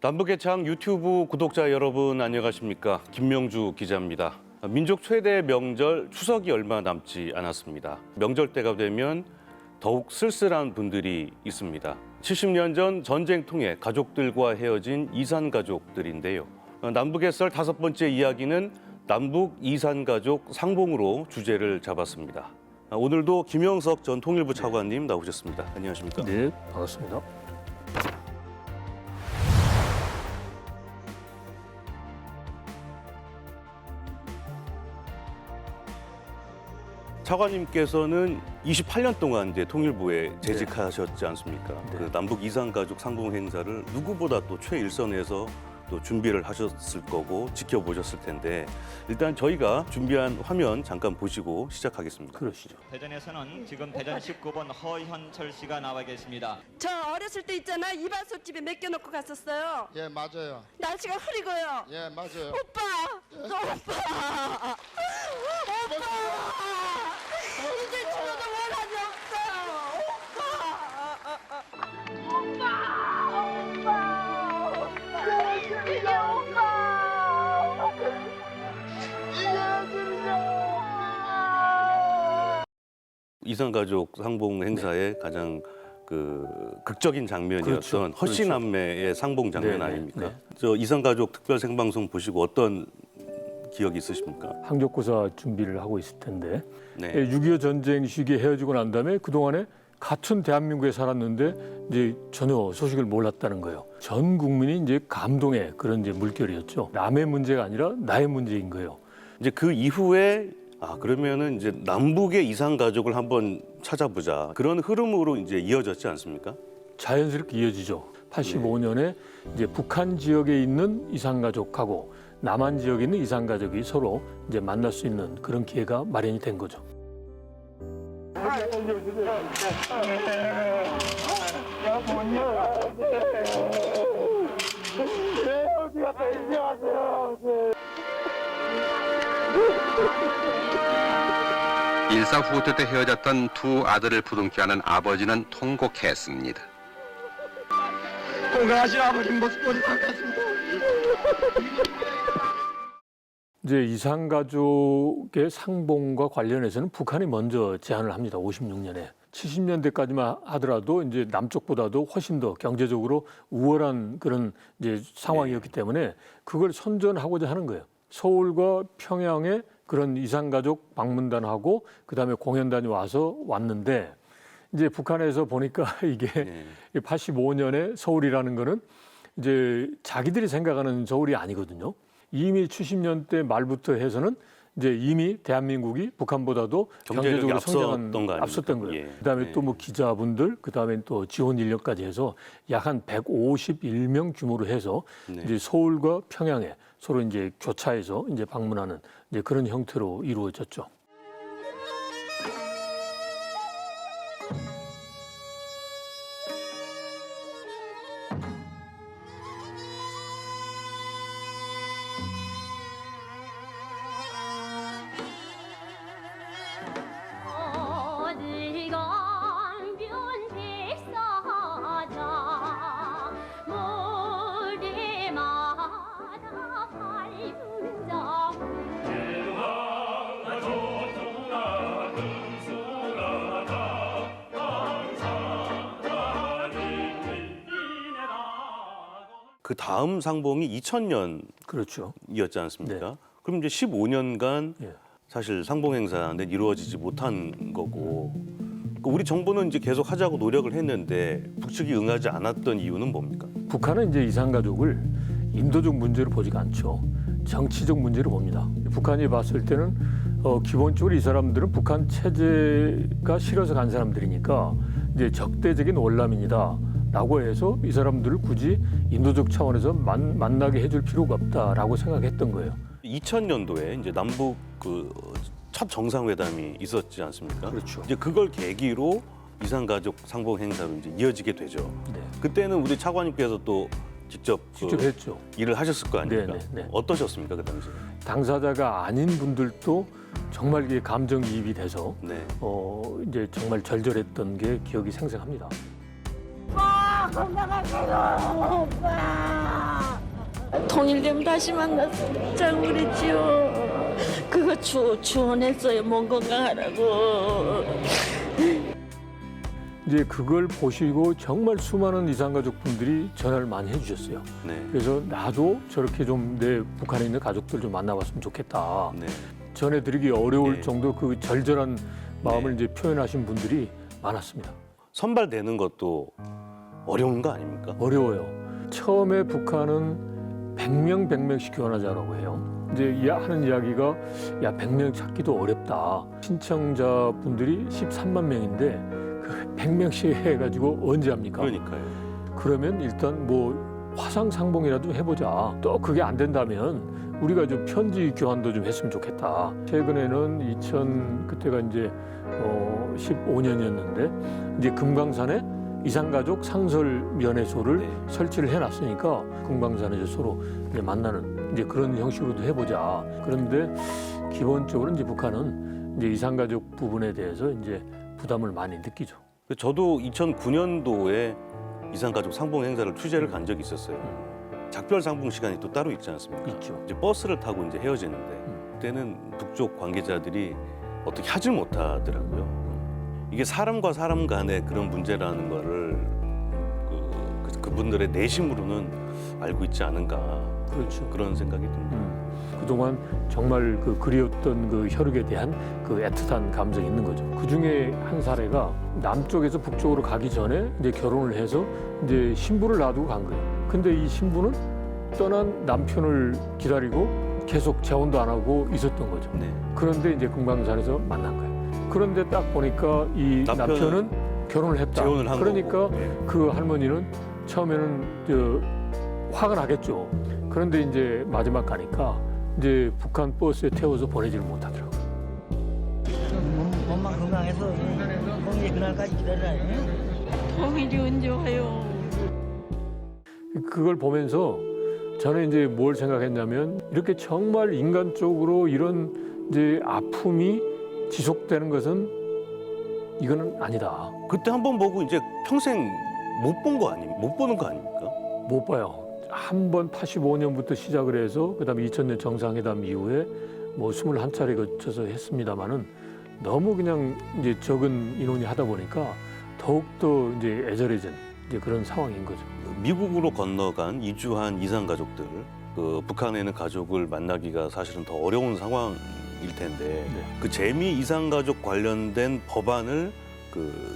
남북의 창 유튜브 구독자 여러분 안녕하십니까? 김명주 기자입니다. 민족 최대 명절 추석이 얼마 남지 않았습니다. 명절 때가 되면 더욱 쓸쓸한 분들이 있습니다. 70년 전 전쟁 통해 가족들과 헤어진 이산 가족들인데요. 남북의 썰 5번째 이야기는 남북 이산 가족 상봉으로 주제를 잡았습니다. 오늘도 김영석 전 통일부 차관님 나오셨습니다. 안녕하십니까? 네, 반갑습니다. 차관님께서는 28년 동안 이제 통일부에 재직하셨지 않습니까? 네. 그 남북 이산 가족 상봉 행사를 누구보다 또 최일선에서 또 준비를 하셨을 거고 지켜보셨을 텐데 일단 저희가 준비한 화면 잠깐 보시고 시작하겠습니다. 그러시죠. 대전에서는 지금 대전 19번 허현철 씨가 나와 계십니다. 저 어렸을 때 있잖아 이발소집에 맡겨놓고 갔었어요. 예, 맞아요. 날씨가 흐리고요. 예, 맞아요. 오빠, 오빠, 오빠, 이제 죽어도 원한이 없어요. 이산 가족 상봉 행사의 가장 그 극적인 장면이었던 그렇죠. 허씨남매의 상봉 장면 네, 아닙니까? 네. 저 이산 가족 특별 생방송 보시고 어떤 기억이 있으십니까? 항적고사 준비를 하고 있을 텐데 네. 6.25 전쟁 시기에 헤어지고 난 다음에 그동안에 같은 대한민국에 살았는데 이제 전혀 소식을 몰랐다는 거예요. 전 국민이 이제 감동의 그런 이제 물결이었죠. 남의 문제가 아니라 나의 문제인 거예요. 이제 그 이후에 그러면은 이제 남북의 이산 가족을 한번 찾아보자. 그런 흐름으로 이제 이어졌지 않습니까? 자연스럽게 이어지죠. 85년에 이제 북한 지역에 있는 이산 가족하고 남한 지역에 있는 이산 가족이 서로 이제 만날 수 있는 그런 기회가 마련이 된 거죠. 일사 후퇴 때 헤어졌던 두 아들을 부둥켜 안은 아버지는 통곡했습니다. 건강하신 아버지 모습 보니 반갑습니다. 이제 이산 가족의 상봉과 관련해서는 북한이 먼저 제안을 합니다. 56년에. 70년대까지만 하더라도 이제 남쪽보다도 훨씬 더 경제적으로 우월한 그런 이제 상황이었기 때문에 그걸 선전하고자 하는 거예요. 서울과 평양에 그런 이산 가족 방문단하고 그다음에 공연단이 왔는데 이제 북한에서 보니까 이게 85년에 서울이라는 거는 이제 자기들이 생각하는 서울이 아니거든요. 이미 70년대 말부터 해서는 이제 이미 대한민국이 북한보다도 경제적으로 성장한 앞섰던 거예요. 예. 그다음에 또 뭐 기자분들, 그다음에 또 지원 인력까지 해서 약 한 151명 규모로 해서 이제 서울과 평양에 서로 이제 교차해서 이제 방문하는 이제 그런 형태로 이루어졌죠. 그 다음 상봉이 2000년이었지 그렇죠. 않습니까? 그럼 이제 15년간 예. 사실 상봉 행사는 이루어지지 못한 거고 우리 정부는 이제 계속 하자고 노력을 했는데 북측이 응하지 않았던 이유는 뭡니까? 북한은 이제 이산 가족을 인도적 문제로 보지가 않죠. 정치적 문제로 봅니다. 북한이 봤을 때는 기본적으로 이 사람들은 북한 체제가 싫어서 간 사람들이니까 이제 적대적인 월남인이다라고 해서 이 사람들을 굳이 인도적 차원에서 만나게 해줄 필요가 없다라고 생각했던 거예요. 2000년도에 이제 남북 그 첫 정상회담이 있었지 않습니까? 그렇죠. 이제 그걸 계기로 이산 가족 상봉 행사로 이제 이어지게 되죠. 네. 그때는 우리 차관님께서 또 직접 했죠. 일을 하셨을 거 아닙니까? 네. 어떠셨습니까 그 당시에? 당사자가 아닌 분들도 정말 이게 감정이입이 돼서 네. 이제 정말 절절했던 게 기억이 생생합니다. 오빠! 건강하세요, 오빠. 통일되면 다시 만났으면 참 그랬지요. 그거 주원했어요, 몸 건강하라고. 이제 그걸 보시고 정말 수많은 이산가족 분들이 전화를 많이 해주셨어요. 네. 그래서 나도 저렇게 좀 내 북한에 있는 가족들 좀 만나봤으면 좋겠다. 네. 전해드리기 어려울 네. 정도 그 절절한 마음을 네. 이제 표현하신 분들이 많았습니다. 선발되는 것도 어려운 거 아닙니까? 어려워요. 처음에 북한은 100명씩 교환하자라고 해요. 이제 하는 이야기가 야 100명 찾기도 어렵다. 신청자 분들이 13만 명인데 그 100명씩 해가지고 언제 합니까? 그러니까요. 그러면 일단 뭐 화상 상봉이라도 해보자. 또 그게 안 된다면 우리가 좀 편지 교환도 좀 했으면 좋겠다. 최근에는 그때가 이제 15년이었는데 이제 금강산에 이산가족 상설면회소를 네. 설치를 해놨으니까 금강산에서 서로 이제 만나는 이제 그런 형식으로도 해보자. 그런데 기본적으로 이제 북한은 이제 이산가족 부분에 대해서 이제 부담을 많이 느끼죠. 저도 2009년도에 이산가족 상봉 행사를 취재를 간 적이 있었어요. 작별 상봉 시간이 또 따로 있지 않습니까? 있죠. 이제 버스를 타고 이제 헤어지는데 그때는 북쪽 관계자들이 어떻게 하질 못하더라고요. 이게 사람과 사람 간의 그런 문제라는 거를 그분들의 내심으로는 알고 있지 않은가 그렇죠. 그런 생각이 듭니다. 그동안 정말 그 그리웠던 그 혈육에 대한 그 애틋한 감정이 있는 거죠. 그 중에 한 사례가 남쪽에서 북쪽으로 가기 전에 이제 결혼을 해서 이제 신부를 놔두고 간 거예요. 근데 이 신부는 떠난 남편을 기다리고 계속 재혼도 안 하고 있었던 거죠. 네. 그런데 이제 금강산에서 만난 거예요. 그런데 딱 보니까 이 남편은 결혼을 했다. 재혼을 한 그러니까 거고. 네. 그 할머니는 처음에는 화가 나겠죠. 그런데 이제 마지막 가니까 이제 북한 버스에 태워서 보내지를 못하더라고요. 몸만 건강해서 통일이 그날까지 기다려야 통일이 언제 와요? 그걸 보면서 저는 이제 뭘 생각했냐면 이렇게 정말 인간적으로 이런 이제 아픔이 지속되는 것은 이거는 아니다. 그때 한 번 보고 이제 평생 못 본 거 아닙니까? 못 보는 거 아닙니까? 못 봐요. 한 번 85년부터 시작을 해서 그다음에 2000년 정상회담 이후에 뭐 21차례 거쳐서 했습니다마는 너무 그냥 이제 적은 인원이 하다 보니까 더욱더 이제 애절해진 이제 그런 상황인 거죠. 미국으로 건너간 이주한 이산가족들, 북한에 있는 가족을 만나기가 사실은 더 어려운 상황일 텐데 그 재미 이산가족 관련된 법안을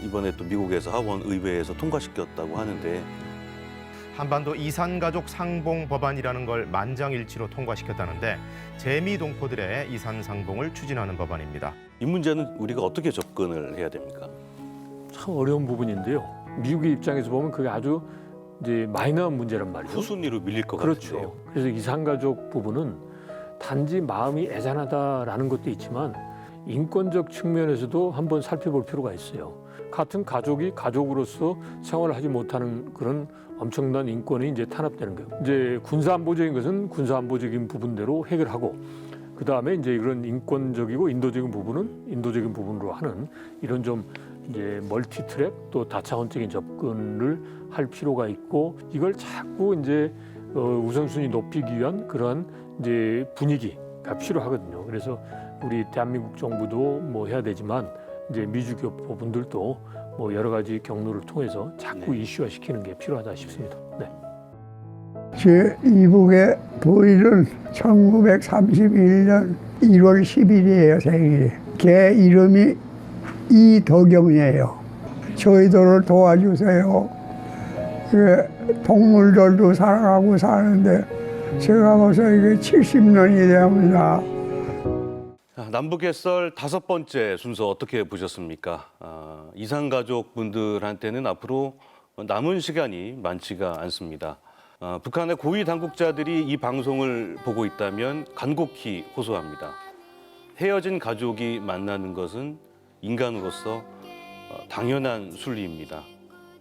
이번에 또 미국에서 하원 의회에서 통과시켰다고 하는데 한반도 이산가족 상봉 법안이라는 걸 만장일치로 통과시켰다는데 재미 동포들의 이산 상봉을 추진하는 법안입니다. 이 문제는 우리가 어떻게 접근을 해야 됩니까? 참 어려운 부분인데요. 미국의 입장에서 보면 그게 아주 이제 마이너한 문제란 말이죠. 후순위로 밀릴 것 그렇죠. 같은데요. 그래서 이산가족 부분은 단지 마음이 애잔하다라는 것도 있지만 인권적 측면에서도 한번 살펴볼 필요가 있어요. 같은 가족이 가족으로서 생활을 하지 못하는 그런 엄청난 인권이 이제 탄압되는 거예요. 이제 군사안보적인 것은 군사안보적인 부분대로 해결하고 그 다음에 이제 이런 인권적이고 인도적인 부분은 인도적인 부분으로 하는 이런 좀 이제 멀티트랙 또 다차원적인 접근을 할 필요가 있고 이걸 자꾸 이제 우선순위 높이기 위한 그러한 이제 분위기가 필요하거든요. 그래서 우리 대한민국 정부도 뭐 해야 되지만 이제 미주교포 분들도 뭐 여러 가지 경로를 통해서 자꾸 이슈화시키는 게 필요하다 싶습니다. 네. 제 이북의 부인은 1931년 1월 10일이에요, 생일이. 걔 이름이 이덕영이에요. 저희들을 도와주세요. 동물들도 사랑하고 사는데 제가 벌써 이게 70년이 됩니다. 남북의 썰 5번째 순서 어떻게 보셨습니까? 이산가족 분들한테는 앞으로 남은 시간이 많지가 않습니다. 북한의 고위 당국자들이 이 방송을 보고 있다면 간곡히 호소합니다. 헤어진 가족이 만나는 것은 인간으로서 당연한 순리입니다.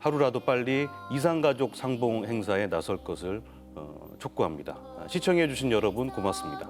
하루라도 빨리 이산가족 상봉 행사에 나설 것을 촉구합니다. 시청해 주신 여러분 고맙습니다.